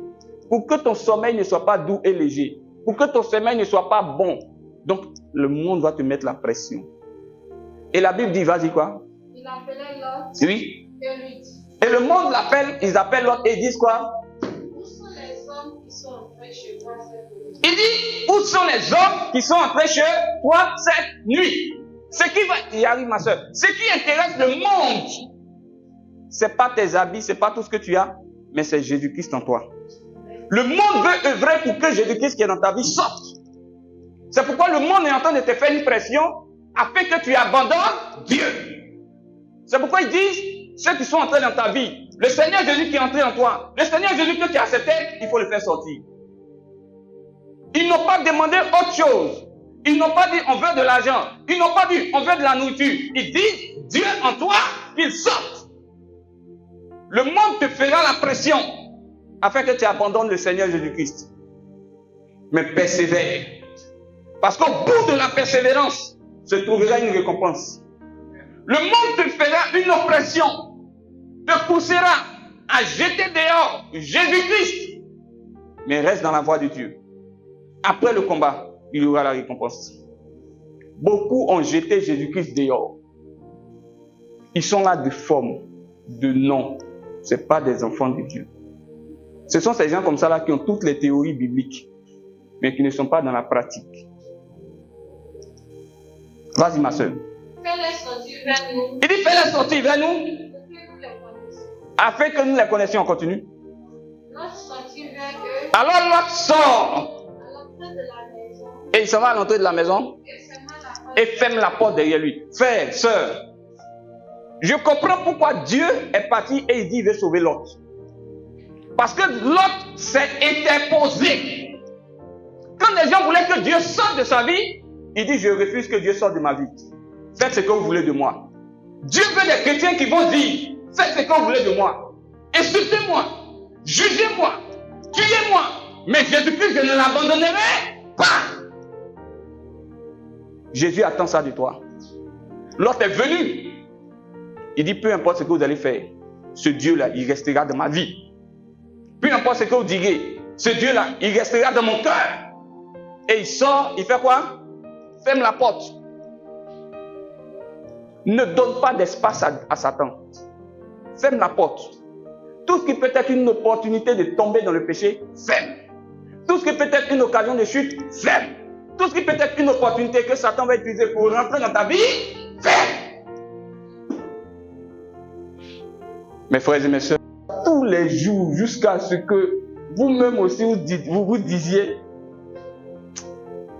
Pour que ton sommeil ne soit pas doux et léger. Pour que ton sommeil ne soit pas bon. Donc, le monde va te mettre la pression. Et la Bible dit, vas-y quoi? Il appelait Lot. Oui. Et lui dit. Et le monde l'appelle, ils appellent Lot et ils disent quoi? Où sont les hommes qui sont entrés chez toi cette nuit? Il dit, où sont les hommes qui sont entrés chez toi cette nuit? Ce qui va, y arrive ma soeur, ce qui intéresse le monde, c'est pas tes habits, c'est pas tout ce que tu as, mais c'est Jésus-Christ en toi. Le monde veut œuvrer pour que Jésus-Christ qui est dans ta vie sorte. C'est pourquoi le monde est en train de te faire une pression afin que tu abandonnes Dieu. C'est pourquoi ils disent, ceux qui sont entrés dans ta vie, le Seigneur Jésus qui est entré en toi, le Seigneur Jésus que tu as accepté, il faut le faire sortir. Ils n'ont pas demandé autre chose. Ils n'ont pas dit on veut de l'argent. Ils n'ont pas dit on veut de la nourriture. Ils disent Dieu en toi, qu'il sorte. Le monde te fera la pression afin que tu abandonnes le Seigneur Jésus-Christ. Mais persévère. Parce qu'au bout de la persévérance se trouvera une récompense. Le monde te fera une oppression, te poussera à jeter dehors Jésus-Christ. Mais reste dans la voie de Dieu. Après le combat, il y aura la récompense. Beaucoup ont jeté Jésus-Christ dehors. Ils sont là de forme, de nom. Ce n'est pas des enfants de Dieu. Ce sont ces gens comme ça là qui ont toutes les théories bibliques, mais qui ne sont pas dans la pratique. Vas-y ma soeur. Fais-les sortir vers nous. Il dit fais-les sortir vers nous, afin que nous les connaissions. On continue. Lot sortit vers eux. Alors Lot sort. À l'entrée de la maison. Et il s'en va à l'entrée de la maison Et ferma la porte. et ferme la porte derrière lui. Frère, sœur, je comprends pourquoi Dieu est parti et il dit il veut sauver Lot. Parce que Lot s'est interposé. Quand les gens voulaient que Dieu sorte de sa vie, il dit, je refuse que Dieu sorte de ma vie. Faites ce que vous voulez de moi. Dieu veut des chrétiens qui vont dire, faites ce que vous voulez de moi. Insultez-moi, jugez-moi, tuez-moi. Mais Jésus-Christ, je ne l'abandonnerai pas. Jésus attend ça de toi. L'autre est venu. Il dit, peu importe ce que vous allez faire, ce Dieu-là, il restera dans ma vie. Peu importe ce que vous direz, ce Dieu-là, il restera dans mon cœur. Et il sort, il fait quoi? Ferme la porte. Ne donne pas d'espace à Satan. Ferme la porte. Tout ce qui peut être une opportunité de tomber dans le péché, ferme. Tout ce qui peut être une occasion de chute, ferme. Tout ce qui peut être une opportunité que Satan va utiliser pour rentrer dans ta vie, ferme. Mes frères et mes sœurs, tous les jours, jusqu'à ce que vous-même aussi vous disiez,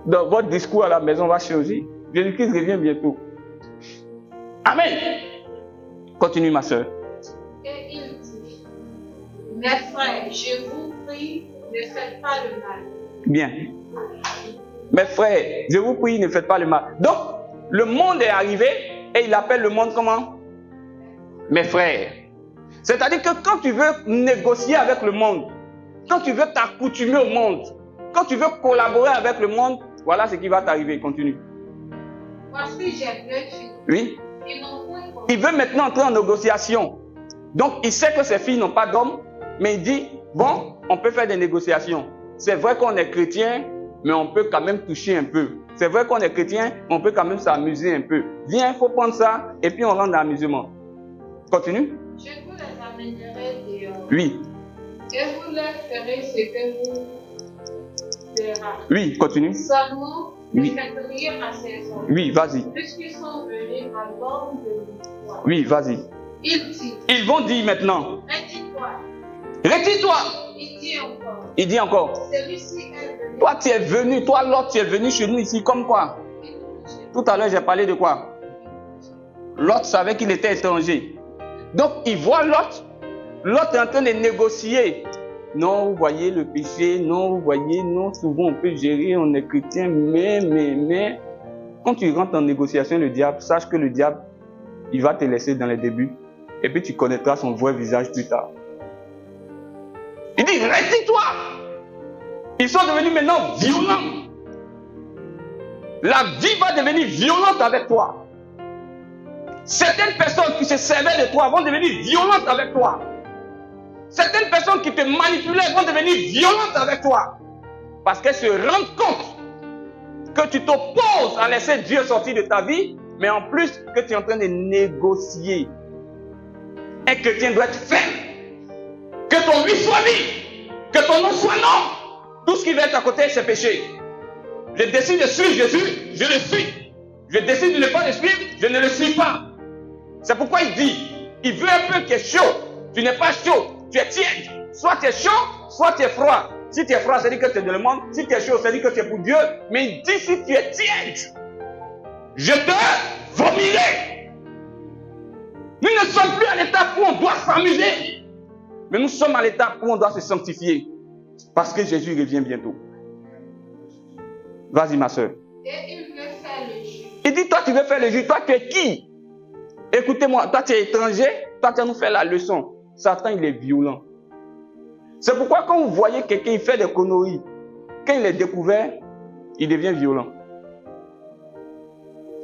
dans votre discours à la maison va changer. Jésus-Christ revient bientôt. Amen. Continue, ma soeur. Et il dit, mes frères, je vous prie, ne faites pas le mal. Bien. Mes frères, je vous prie, ne faites pas le mal. Donc, le monde est arrivé et il appelle le monde comment? Mes frères. C'est-à-dire que quand tu veux négocier avec le monde, quand tu veux t'accoutumer au monde, quand tu veux collaborer avec le monde, voilà ce qui va t'arriver. Continue. Voici, j'ai deux filles. Oui. Il veut maintenant entrer en négociation. Donc, il sait que ses filles n'ont pas d'homme, mais il dit, bon, on peut faire des négociations. C'est vrai qu'on est chrétien, mais on peut quand même toucher un peu. C'est vrai qu'on est chrétien, mais on peut quand même s'amuser un peu. Viens, il faut prendre ça, et puis on rentre dans l'amusement. Continue. Je vous les amènerai dehors. Oui. Et vous leur ferez ce que vous verrez. Oui, continue. Seulement, oui. Faites rire à ces hommes. Oui, vas-y. Puisqu'ils sont venus à l'ordre de l'histoire. Oui, vas-y. Il dit. Ils vont dire maintenant. Retire-toi. Retire-toi. Il dit encore. Il dit encore. Celui-ci est venu. Toi, tu es venu. Toi, l'autre, tu es venu chez nous ici comme quoi? Tout à l'heure, j'ai parlé de quoi? L'autre savait qu'il était étranger. Donc, il voit l'autre. L'autre est en train de négocier. Non, vous voyez le péché. Non, vous voyez, non, souvent on peut gérer, on est chrétien. Mais, quand tu rentres en négociation, le diable, sache que le diable, il va te laisser dans les débuts. Et puis tu connaîtras son vrai visage plus tard. Il dit, retire-toi. Ils sont devenus maintenant violents. La vie va devenir violente avec toi. Certaines personnes qui se servaient de toi vont devenir violentes avec toi. Certaines personnes qui te manipulaient vont devenir violentes avec toi. Parce qu'elles se rendent compte que tu t'opposes à laisser Dieu sortir de ta vie, mais en plus que tu es en train de négocier. Un chrétien doit être ferme. Que ton oui soit oui. Que ton non soit non. Tout ce qui va être à côté, c'est péché. Je décide de suivre Jésus, je le suis. Je décide de ne pas le suivre, je ne le suis pas. C'est pourquoi il dit, il veut un peu qui est chaud. Tu n'es pas chaud, tu es tiède. Soit tu es chaud, soit tu es froid. Si tu es froid, ça veut dire que tu es dans le monde. Si tu es chaud, ça veut dire que tu es pour Dieu. Mais il dit, si tu es tiède, je te vomirai. Nous ne sommes plus à l'étape où on doit s'amuser. Mais nous sommes à l'étape où on doit se sanctifier. Parce que Jésus revient bientôt. Vas-y, ma soeur. Et il veut faire le jeu. Il dit, toi, tu veux faire le jeu. Toi, tu es qui? Écoutez-moi, toi, tu es étranger. Toi, tu vas nous faire la leçon. Satan, il est violent. C'est pourquoi quand vous voyez quelqu'un, il fait des conneries. Quand il est découvert, il devient violent.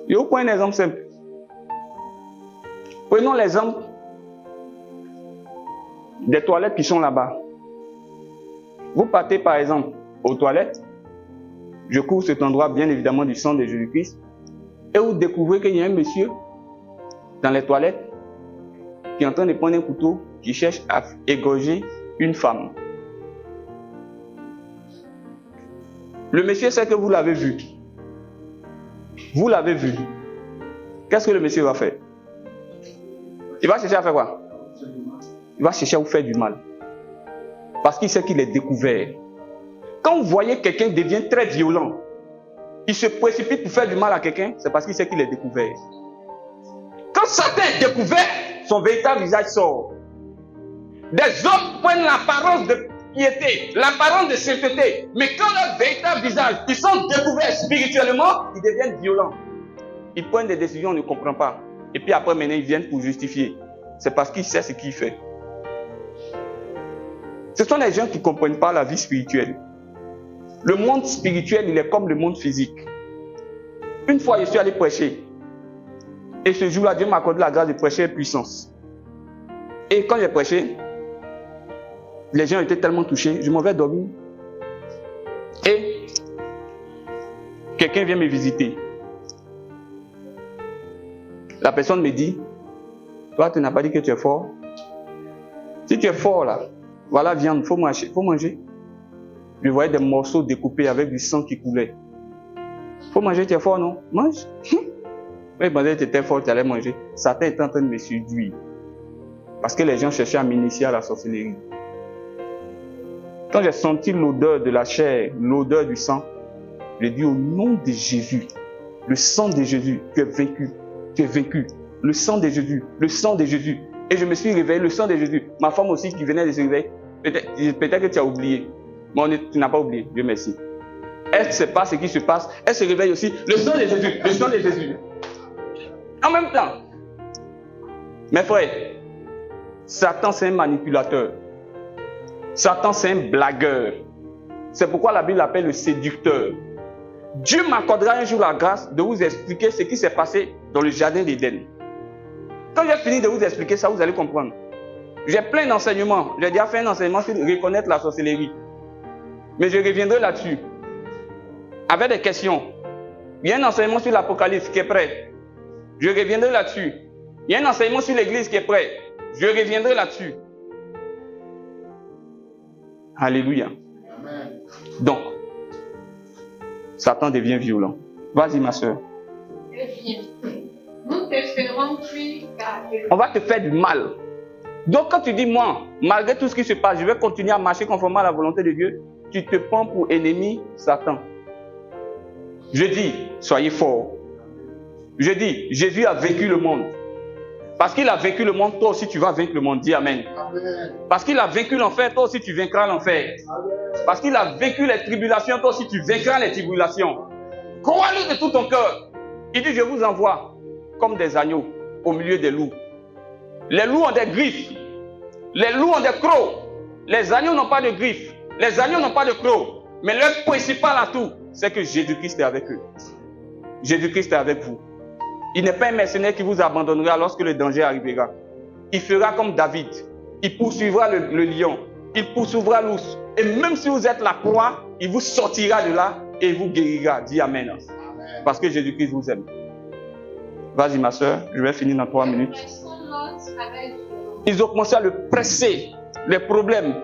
Je vous prends un exemple simple. Prenons l'exemple des toilettes qui sont là-bas. Vous partez par exemple aux toilettes. Je couvre cet endroit bien évidemment du sang de Jésus-Christ. Et vous découvrez qu'il y a un monsieur dans les toilettes qui est en train de prendre un couteau qui cherche à égorger une femme. Le monsieur sait que vous l'avez vu. Vous l'avez vu. Qu'est-ce que le monsieur va faire? Il va chercher à faire quoi? Il va chercher à vous faire du mal. Parce qu'il sait qu'il est découvert. Quand vous voyez quelqu'un devient très violent, il se précipite pour faire du mal à quelqu'un, c'est parce qu'il sait qu'il est découvert. Quand Satan est découvert, son véritable visage sort. Des hommes prennent l'apparence de piété, l'apparence de sainteté, mais quand leur véritable visage, ils sont découverts spirituellement, ils deviennent violents. Ils prennent des décisions, on ne comprend pas. Et puis après, maintenant, ils viennent pour justifier. C'est parce qu'ils savent ce qu'ils font. Ce sont les gens qui ne comprennent pas la vie spirituelle. Le monde spirituel, il est comme le monde physique. Une fois, je suis allé prêcher. Et ce jour-là, Dieu m'a accordé la grâce de prêcher avec puissance. Et quand j'ai prêché, les gens étaient tellement touchés, je m'en vais dormir. Et quelqu'un vient me visiter. La personne me dit, toi, tu n'as pas dit que tu es fort. Si tu es fort là, voilà viande, il faut manger. Je voyais des morceaux découpés avec du sang qui coulait. Il faut manger, tu es fort, non? Mange. Mais pendant que tu étais fort, tu allais manger. Satan était en train de me séduire. Parce que les gens cherchaient à m'initier à la sorcellerie. Quand j'ai senti l'odeur de la chair, l'odeur du sang, j'ai dit au nom de Jésus, le sang de Jésus, tu es vaincu. Tu es vaincu. Le sang de Jésus, le sang de Jésus. Et je me suis réveillé, le sang de Jésus. Ma femme aussi qui venait de se réveiller. Peut-être que tu as oublié. Mais tu n'as pas oublié. Dieu merci. Elle ne sait pas ce qui se passe. Elle se réveille aussi. Le sang de Jésus, le sang de Jésus. En même temps, mes frères, Satan c'est un manipulateur. Satan c'est un blagueur. C'est pourquoi la Bible l'appelle le séducteur. Dieu m'accordera un jour la grâce de vous expliquer ce qui s'est passé dans le jardin d'Éden. Quand j'ai fini de vous expliquer ça, vous allez comprendre. J'ai plein d'enseignements. J'ai déjà fait un enseignement sur reconnaître la sorcellerie. Mais je reviendrai là-dessus. Avec des questions. Il y a un enseignement sur l'Apocalypse qui est prêt. Je reviendrai là-dessus. Il y a un enseignement sur l'Église qui est prêt. Je reviendrai là-dessus. Alléluia. Amen. Donc, Satan devient violent. Vas-y, ma soeur. Eh bien, nous te ferons plus garder. On va te faire du mal. Donc, quand tu dis, moi, malgré tout ce qui se passe, je vais continuer à marcher conformément à la volonté de Dieu, tu te prends pour ennemi Satan. Je dis, soyez forts. Je dis, Jésus a vaincu le monde. Parce qu'il a vaincu le monde, toi aussi tu vas vaincre le monde. Dis Amen. Amen. Parce qu'il a vaincu l'enfer, toi aussi tu vaincras l'enfer. Parce qu'il a vaincu les tribulations, toi aussi tu vaincras les tribulations. Crois-le de tout ton cœur. Il dit, je vous envoie comme des agneaux au milieu des loups. Les loups ont des griffes. Les loups ont des crocs. Les agneaux n'ont pas de griffes. Les agneaux n'ont pas de crocs. Mais leur principal atout, c'est que Jésus-Christ est avec eux. Jésus-Christ est avec vous. Il n'est pas un mercenaire qui vous abandonnera lorsque le danger arrivera. Il fera comme David. Il poursuivra le lion. Il poursuivra l'ours. Et même si vous êtes la proie, il vous sortira de là et vous guérira. Dis Amen. Amen. Parce que Jésus-Christ vous aime. Vas-y ma soeur, je vais finir dans 3 minutes. Ils ont commencé à le presser. Les problèmes,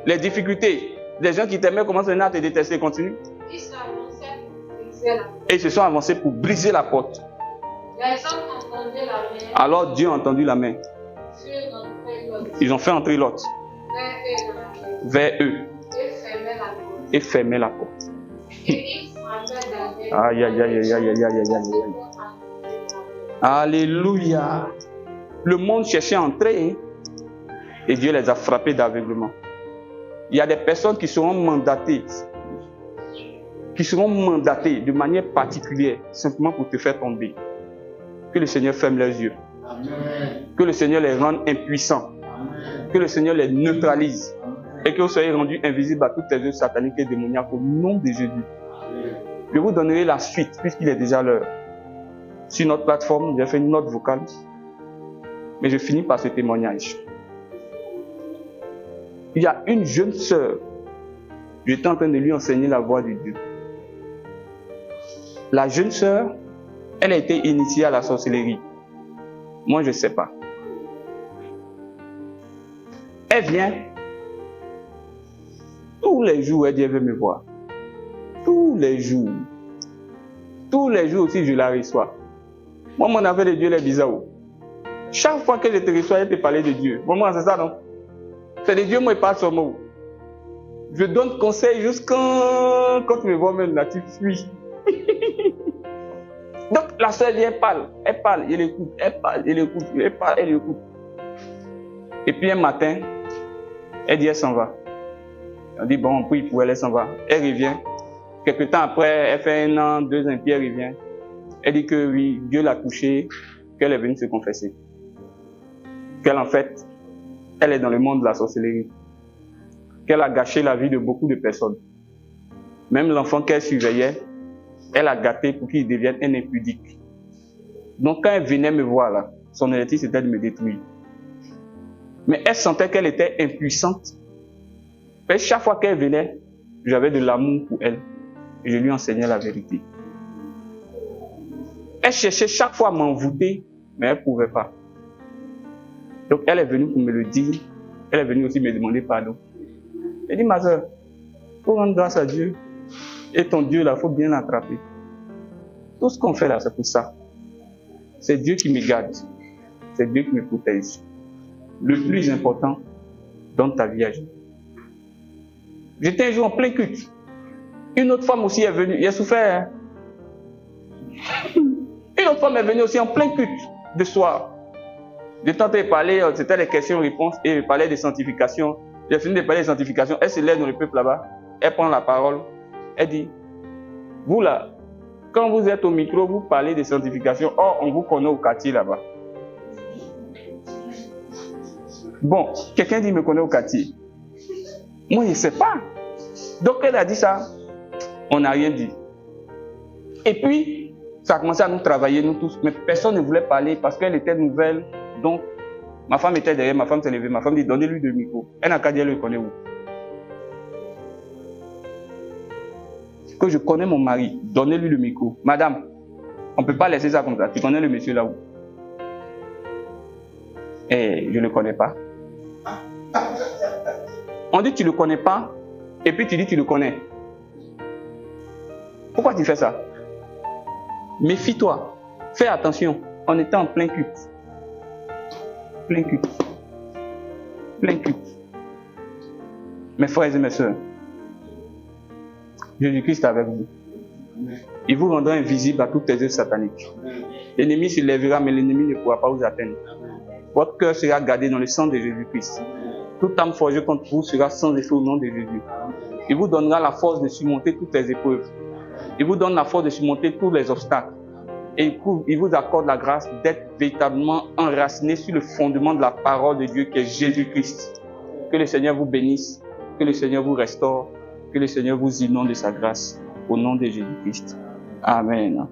les difficultés. Les gens qui t'aimaient commencent à te détester. Continue. Et ils se sont avancés pour briser la porte. Alors Dieu a entendu la main. Ils ont fait entrer Lot vers eux et fermé la porte. Aïe, aïe, aïe, aïe, aïe, aïe, aïe, aïe. Alléluia. Le monde cherchait à entrer et Dieu les a frappés d'aveuglement. Il y a des personnes qui seront mandatées de manière particulière simplement pour te faire tomber. Que le Seigneur ferme leurs yeux. Amen. Que le Seigneur les rende impuissants. Amen. Que le Seigneur les neutralise. Amen. Et que vous soyez rendus invisibles à toutes les œuvres sataniques et démoniaques au nom de Jésus. Amen. Je vous donnerai la suite puisqu'il est déjà l'heure. Sur notre plateforme, j'ai fait une note vocale. Mais je finis par ce témoignage. Il y a une jeune sœur. J'étais en train de lui enseigner la voix de Dieu. La jeune sœur, elle a été initiée à la sorcellerie. Moi, je ne sais pas. Elle vient. Tous les jours, elle dit, elle veut me voir. Tous les jours. Tous les jours aussi, je la reçois. Moi, mon affaire de Dieu, elle est bizarre. Chaque fois que je te reçois, elle te parle de Dieu. Moi, c'est ça, non? C'est de Dieu, moi, il parle sur moi. Je donne conseil jusqu'à quand tu me vois même là, tu fuis. Donc, la sœur vient, elle parle, elle écoute, elle parle, elle écoute, elle parle, elle écoute. Et puis un matin, Elle dit, elle s'en va. On dit, bon, on prie pour elle, elle s'en va. Elle revient. Quelque temps après, elle fait 1 an, 2 ans, puis elle revient. Elle dit que oui, Dieu l'a touchée, qu'elle est venue se confesser. Qu'elle, en fait, elle est dans le monde de la sorcellerie. Qu'elle a gâché la vie de beaucoup de personnes. Même l'enfant qu'elle surveillait, elle a gâté pour qu'il devienne un impudique. Donc quand elle venait me voir là, son objectif c'était de me détruire. Mais elle sentait qu'elle était impuissante. Et chaque fois qu'elle venait, j'avais de l'amour pour elle. Et je lui enseignais la vérité. Elle cherchait chaque fois à m'envoûter, mais elle ne pouvait pas. Donc elle est venue pour me le dire. Elle est venue aussi me demander pardon. Elle dit, ma soeur, il faut rendre grâce à Dieu. Et ton Dieu là, il faut bien l'attraper. Tout ce qu'on fait là, c'est pour ça. C'est Dieu qui me garde. C'est Dieu qui me protège. Le plus important, donne ta vie à Dieu. J'étais un jour en plein culte. Une autre femme aussi est venue. Il a souffert. Une autre femme est venue aussi en plein culte de soir. De temps de parler, c'était les questions-réponses et il parlait de sanctification. J'ai fini de parler de sanctification. Elle se lève dans le peuple là-bas. Elle prend la parole. Elle dit, vous là, quand vous êtes au micro, vous parlez de sanctification. Or, on vous connaît au quartier là-bas. Bon, quelqu'un dit, me connaît au quartier. Moi, je ne sais pas. Donc, elle a dit ça. On n'a rien dit. Et puis, ça a commencé à nous travailler, nous tous. Mais personne ne voulait parler parce qu'elle était nouvelle. Donc, ma femme était derrière, ma femme s'est levée. Ma femme dit, donnez-lui le micro. Elle n'a qu'à dire, elle le connaît où. Que je connais mon mari, donnez-lui le micro. Madame, on ne peut pas laisser ça comme ça. Tu connais le monsieur là où? Et je ne le connais pas. On dit tu ne le connais pas, et puis tu dis tu le connais. Pourquoi tu fais ça? Méfie-toi. Fais attention. On était en plein culte. Plein culte. Plein culte. Mes frères et mes soeurs, Jésus-Christ est avec vous. Il vous rendra invisible à toutes les œuvres sataniques. L'ennemi se lèvera, mais l'ennemi ne pourra pas vous atteindre. Votre cœur sera gardé dans le sang de Jésus-Christ. Toute âme forgée contre vous sera sans effet au nom de Jésus. Il vous donnera la force de surmonter toutes les épreuves. Il vous donne la force de surmonter tous les obstacles. Et il vous accorde la grâce d'être véritablement enraciné sur le fondement de la parole de Dieu qui est Jésus-Christ. Que le Seigneur vous bénisse, que le Seigneur vous restaure, que le Seigneur vous inonde de sa grâce. Au nom de Jésus-Christ. Amen.